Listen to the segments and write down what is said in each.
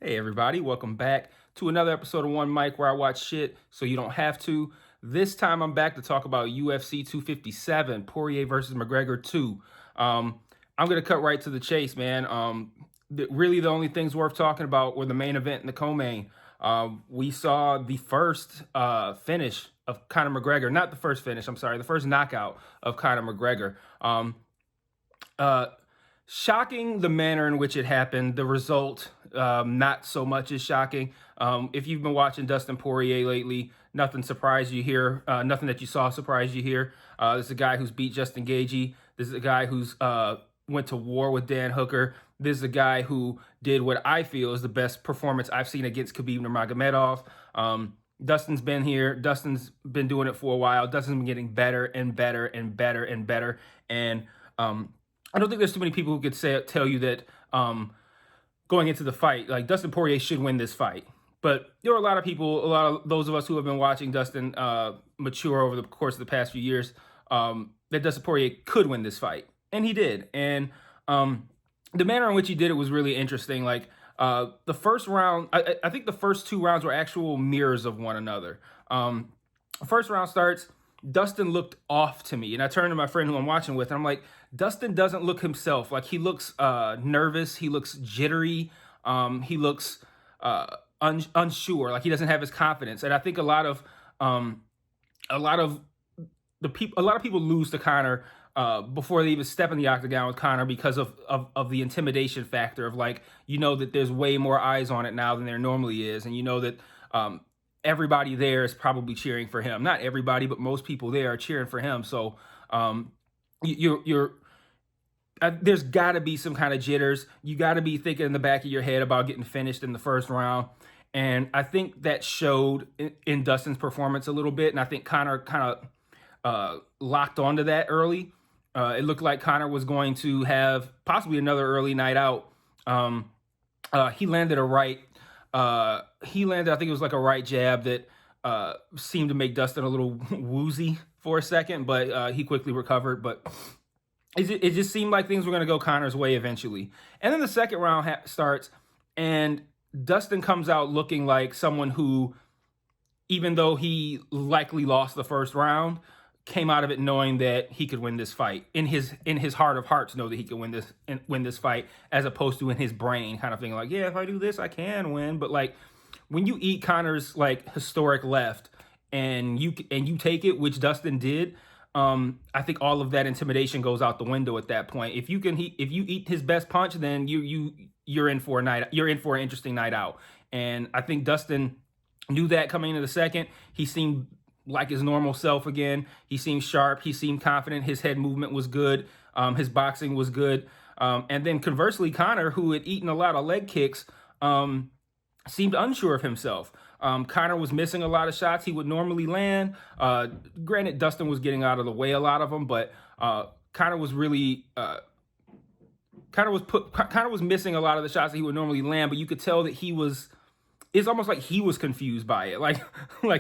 Hey everybody, welcome back to another episode of One Mic where I watch shit so you don't have to. This time I'm back to talk about UFC 257, Poirier versus McGregor 2. I'm going to cut right to the chase, man. Really the only things worth talking about were the main event and the co-main. We saw the first finish of Conor McGregor, not the first finish, I'm sorry, the first knockout of Conor McGregor. Uh, Shocking the manner in which it happened. The result, not so much as shocking. If you've been watching Dustin Poirier lately, nothing surprised you here. Nothing that you saw surprised you here. This is a guy who's beat Justin Gaethje. This is a guy who's went to war with Dan Hooker. This is a guy who did what I feel is the best performance I've seen against Khabib Nurmagomedov. Dustin's been here. Dustin's been doing it for a while. Dustin's been getting better and better and better and better. And I don't think there's too many people who could tell you that going into the fight, like Dustin Poirier should win this fight. But there are a lot of people, a lot of those of us who have been watching Dustin mature over the course of the past few years, that Dustin Poirier could win this fight. And he did. And the manner in which he did it was really interesting. Like the first round, I think the first two rounds were actual mirrors of one another. First round starts, Dustin looked off to me. And I turned to my friend who I'm watching with, and I'm like, Dustin doesn't look himself. Like, he looks nervous. He looks jittery. He looks unsure. Like, he doesn't have his confidence. And I think a lot of people lose to Conor before they even step in the octagon with Conor because of the intimidation factor of, like, you know that there's way more eyes on it now than there normally is. And you know that everybody there is probably cheering for him. Not everybody, but most people there are cheering for him. So there's got to be some kind of jitters. You got to be thinking in the back of your head about getting finished in the first round. And I think that showed in Dustin's performance a little bit. And I think Conor kind of locked onto that early. It looked like Conor was going to have possibly another early night out. He landed a right. I think it was like a right jab that seemed to make Dustin a little woozy for a second, but he quickly recovered. But it just seemed like things were going to go Conor's way eventually. And then the second round starts, and Dustin comes out looking like someone who, even though he likely lost the first round, came out of it knowing that he could win this fight. In his heart of hearts, know that he could win this fight, as opposed to in his brain kind of thinking like, yeah, if I do this, I can win. But like, when you eat Conor's like historic left and you take it, which Dustin did, I think all of that intimidation goes out the window at that point. If you eat his best punch, then you're in for an interesting night out. And I think Dustin knew that coming into the second. He seemed like his normal self again. He seemed sharp. He seemed confident. His head movement was good. His boxing was good. And then conversely, Conor, who had eaten a lot of leg kicks, seemed unsure of himself. Conor was missing a lot of shots he would normally land. Granted, Dustin was getting out of the way a lot of them, but Conor was really Conor was missing a lot of the shots that he would normally land. But you could tell that it's almost like he was confused by it. Like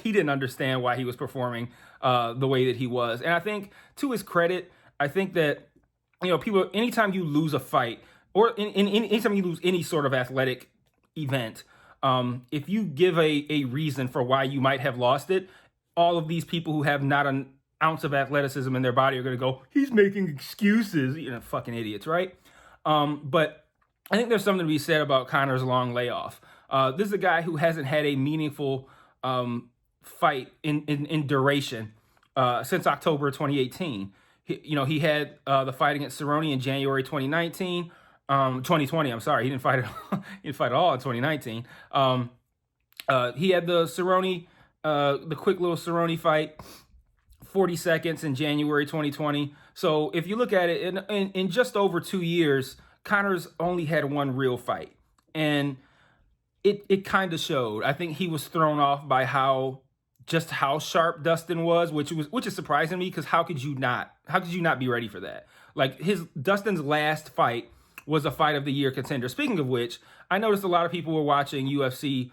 he didn't understand why he was performing the way that he was. And I think, to his credit, I think that, people, anytime you lose a fight, or anytime you lose any sort of athletic event, if you give a reason for why you might have lost it, all of these people who have not an ounce of athleticism in their body are going to go, he's making excuses. Fucking idiots, right? But I think there's something to be said about Conor's long layoff. This is a guy who hasn't had a meaningful fight in duration since October 2018. He had the fight against Cerrone in January 2020. I'm sorry, he didn't fight at all in 2019. He had the Cerrone, the quick little Cerrone fight, 40 seconds in January 2020. So if you look at it in just over 2 years, Conor's only had one real fight, and it kind of showed. I think he was thrown off by how sharp Dustin was, which is surprising me, because how could you not be ready for that? Like, Dustin's last fight was a fight of the year contender. Speaking of which, I noticed a lot of people were watching UFC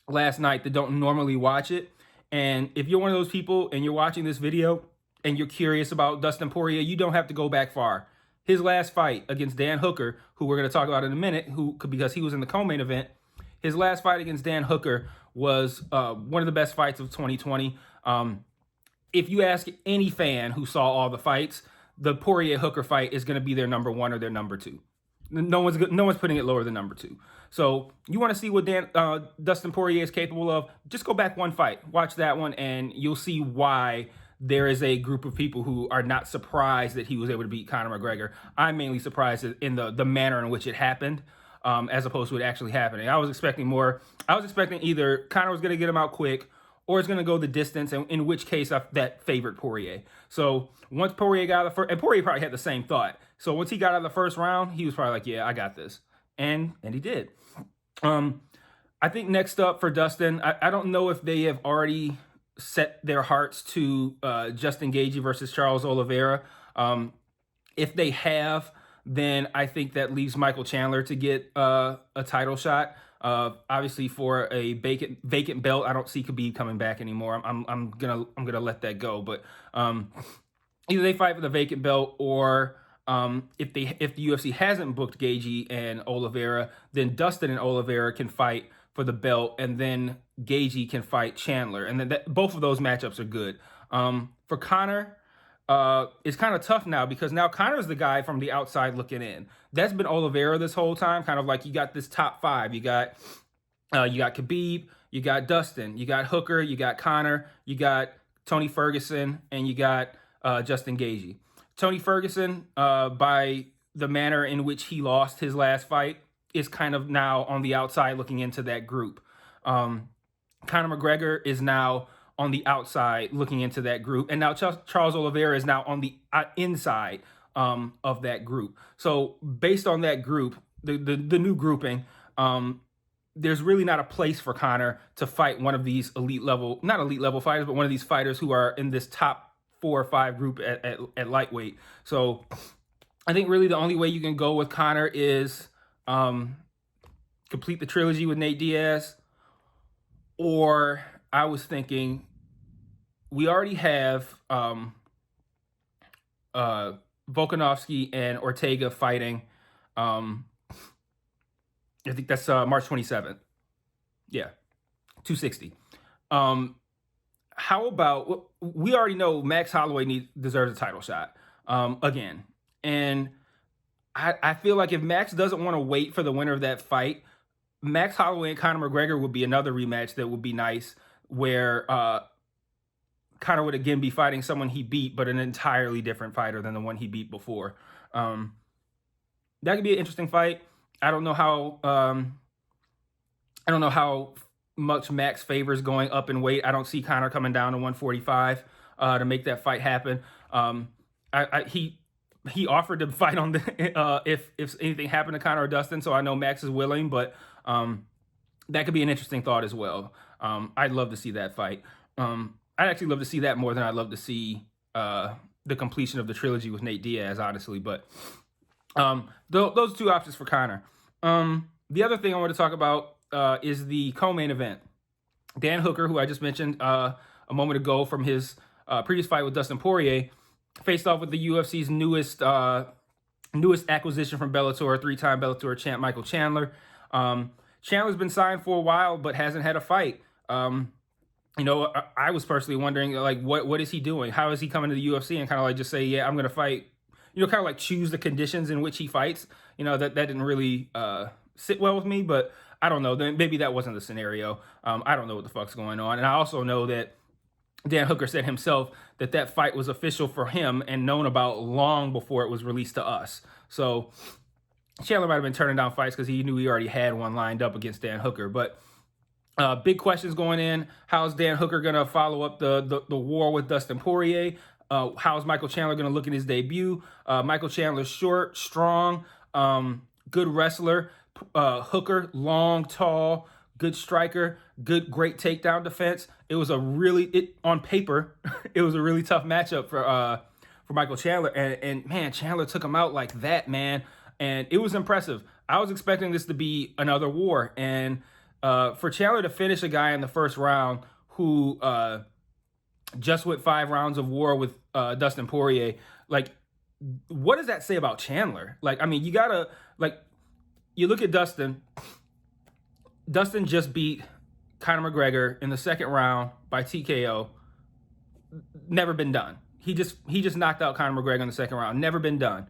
last night that don't normally watch it. And if you're one of those people and you're watching this video and you're curious about Dustin Poirier, you don't have to go back far. His last fight against Dan Hooker, who we're going to talk about in a minute, because he was in the co-main event, his last fight against Dan Hooker was one of the best fights of 2020. If you ask any fan who saw all the fights, the Poirier Hooker fight is going to be their number one or their number two. No one's putting it lower than number two. So you want to see what Dustin Poirier is capable of? Just go back one fight, watch that one, and you'll see why there is a group of people who are not surprised that he was able to beat Conor McGregor. I'm mainly surprised in the manner in which it happened, as opposed to it actually happening. I was expecting more. I was expecting either Conor was going to get him out quick, or it's going to go the distance, and in which case that favored Poirier. So once Poirier got out of the first, and Poirier probably had the same thought. So once he got out of the first round, he was probably like, yeah, I got this. And he did. I think next up for Dustin, I don't know if they have already set their hearts to Justin Gaethje versus Charles Oliveira. If they have, then I think that leaves Michael Chandler to get a title shot. Obviously, for a vacant belt, I don't see Khabib coming back anymore. I'm gonna let that go. But either they fight for the vacant belt, or if the UFC hasn't booked Gaethje and Oliveira, then Dustin and Oliveira can fight for the belt, and then Gaethje can fight Chandler, and then both of those matchups are good. For Conor, it's kind of tough now because now Conor's the guy from the outside looking in. That's been Oliveira this whole time. Kind of like you got this top five. You got Khabib, you got Dustin, you got Hooker, you got Conor, you got Tony Ferguson, and you got Justin Gaethje. Tony Ferguson, by the manner in which he lost his last fight, is kind of now on the outside looking into that group. Conor McGregor is now on the outside looking into that group. And now Charles Oliveira is now on the inside of that group. So based on that group, the new grouping, there's really not a place for Conor to fight one of these not elite level fighters, but one of these fighters who are in this top 4 or 5 group at lightweight. So I think really the only way you can go with Conor is complete the trilogy with Nate Diaz, or I was thinking we already have Volkanovski and Ortega fighting. I think that's March 27th. Yeah, 260. How about, we already know Max Holloway deserves a title shot again. And I feel like if Max doesn't want to wait for the winner of that fight, Max Holloway and Conor McGregor would be another rematch that would be nice, where Conor would again be fighting someone he beat, but an entirely different fighter than the one he beat before. That could be an interesting fight. I don't know how much Max favors going up in weight. I don't see Conor coming down to 145 to make that fight happen. He offered to fight on the if anything happened to Conor or Dustin, so I know Max is willing, but that could be an interesting thought as well. I'd love to see that fight. I'd actually love to see that more than I'd love to see the completion of the trilogy with Nate Diaz, honestly. But those are two options for Conor. The other thing I want to talk about is the co-main event. Dan Hooker, who I just mentioned a moment ago from his previous fight with Dustin Poirier, faced off with the UFC's newest acquisition from Bellator, 3-time Bellator champ Michael Chandler. Chandler's been signed for a while, but hasn't had a fight. I was personally wondering, like, what is he doing? How is he coming to the UFC and kind of like just say, yeah, I'm going to fight, kind of like choose the conditions in which he fights. That didn't really sit well with me, but I don't know. Then maybe that wasn't the scenario. I don't know what the fuck's going on. And I also know that Dan Hooker said himself that fight was official for him and known about long before it was released to us. So Chandler might have been turning down fights because he knew he already had one lined up against Dan Hooker. But big questions going in. How's Dan Hooker going to follow up the war with Dustin Poirier? How's Michael Chandler going to look in his debut? Michael Chandler's short, strong, good wrestler. Hooker, long, tall, good striker, great takedown defense. It was on paper, it was a really tough matchup for Michael Chandler. And man, Chandler took him out like that, man. And it was impressive. I was expecting this to be another war. And for Chandler to finish a guy in the first round who just went 5 rounds of war with Dustin Poirier, like, what does that say about Chandler? Like, I mean, you gotta, like, you look at Dustin. Dustin just beat Conor McGregor in the second round by TKO. Never been done. He just knocked out Conor McGregor in the second round. Never been done.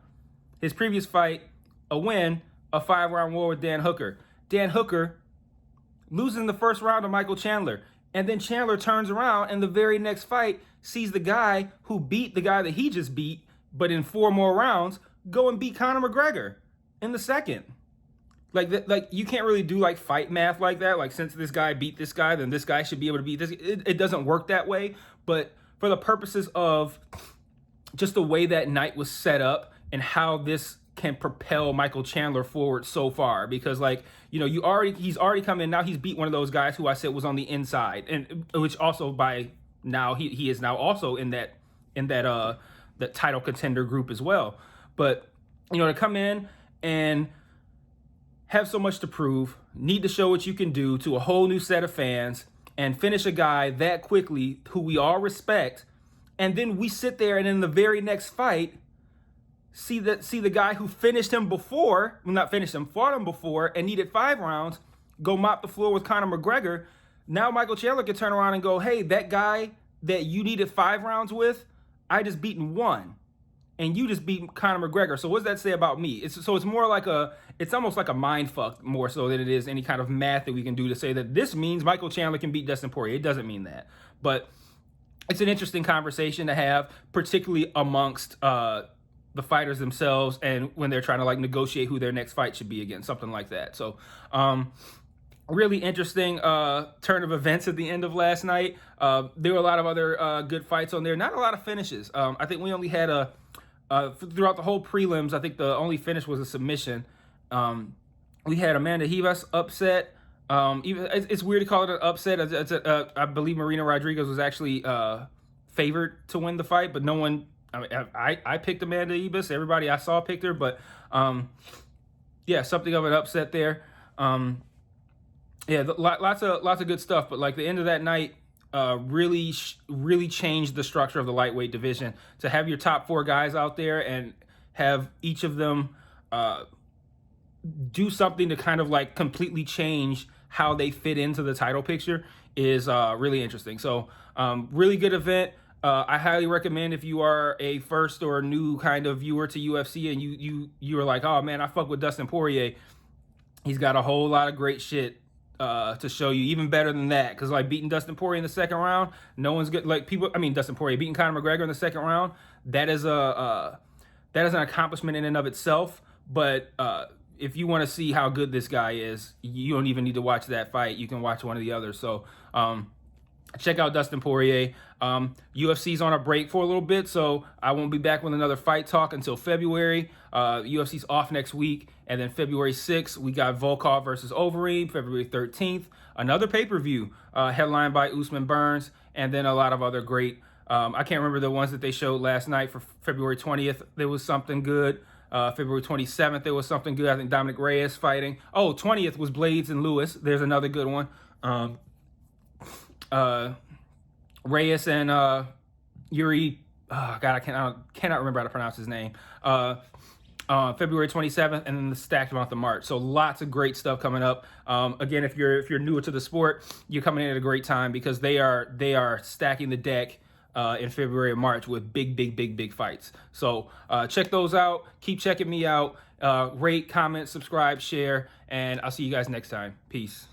His previous fight, a win, a 5-round war with Dan Hooker. Dan Hooker losing the first round to Michael Chandler. And then Chandler turns around and the very next fight sees the guy who beat the guy that he just beat, but in 4 more rounds, go and beat Conor McGregor in the second. Like you can't really do like fight math like that. Like, since this guy beat this guy, then this guy should be able to beat this. It doesn't work that way. But for the purposes of just the way that night was set up and how this can propel Michael Chandler forward so far, because like, you know, he's already come in now. He's beat one of those guys who I said was on the inside, and which also by now he is now also in that title contender group as well. But you know, to come in and have so much to prove, need to show what you can do to a whole new set of fans, and finish a guy that quickly who we all respect, and then we sit there and in the very next fight see the guy who finished him before, well, not finished him, fought him before and needed 5 rounds, go mop the floor with Conor McGregor. Now Michael Chandler can turn around and go, hey, that guy that you needed 5 rounds with, I just beat in 1. And you just beat Conor McGregor. So what does that say about me? It's more like it's almost like a mind fuck more so than it is any kind of math that we can do to say that this means Michael Chandler can beat Dustin Poirier. It doesn't mean that. But it's an interesting conversation to have, particularly amongst the fighters themselves, and when they're trying to like negotiate who their next fight should be against, something like that. So really interesting turn of events at the end of last night. There were a lot of other good fights on there. Not a lot of finishes. I think we only had throughout the whole prelims, I think the only finish was a submission. We had Amanda Ribas upset. It's weird to call it an upset. I believe Marina Rodriguez was actually favored to win the fight, but no one. I picked Amanda Ribas. Everybody I saw picked her, but yeah, something of an upset there. Yeah, lots of good stuff. But like the end of that night, really changed the structure of the lightweight division. To have your top 4 guys out there and have each of them do something to kind of like completely change how they fit into the title picture is really interesting. So really good event. I highly recommend if you are a first or new kind of viewer to UFC and you are like, oh man, I fuck with Dustin Poirier. He's got a whole lot of great shit to show you, even better than that. Because like beating Dustin Poirier in the second round, no one's good. Like Dustin Poirier beating Conor McGregor in the second round, that is an accomplishment in and of itself. But if you want to see how good this guy is, you don't even need to watch that fight. You can watch one of the others. So check out Dustin Poirier. UFC's on a break for a little bit, so I won't be back with another fight talk until February. UFC's off next week, and then February 6th, we got Volkov versus Overeem. February 13th, another pay-per-view headlined by Usman Burns, and then a lot of other great, I can't remember the ones that they showed last night. For February 20th, there was something good. February 27th, there was something good. I think Dominic Reyes fighting. Oh, 20th was Blades and Lewis. There's another good one. Reyes and Yuri, God, I cannot remember how to pronounce his name. February 27th, and then the stacked month of March. So lots of great stuff coming up. Again, if you're newer to the sport, you're coming in at a great time because they are stacking the deck in February and March with big fights. So check those out. Keep checking me out. Rate, comment, subscribe, share, and I'll see you guys next time. Peace.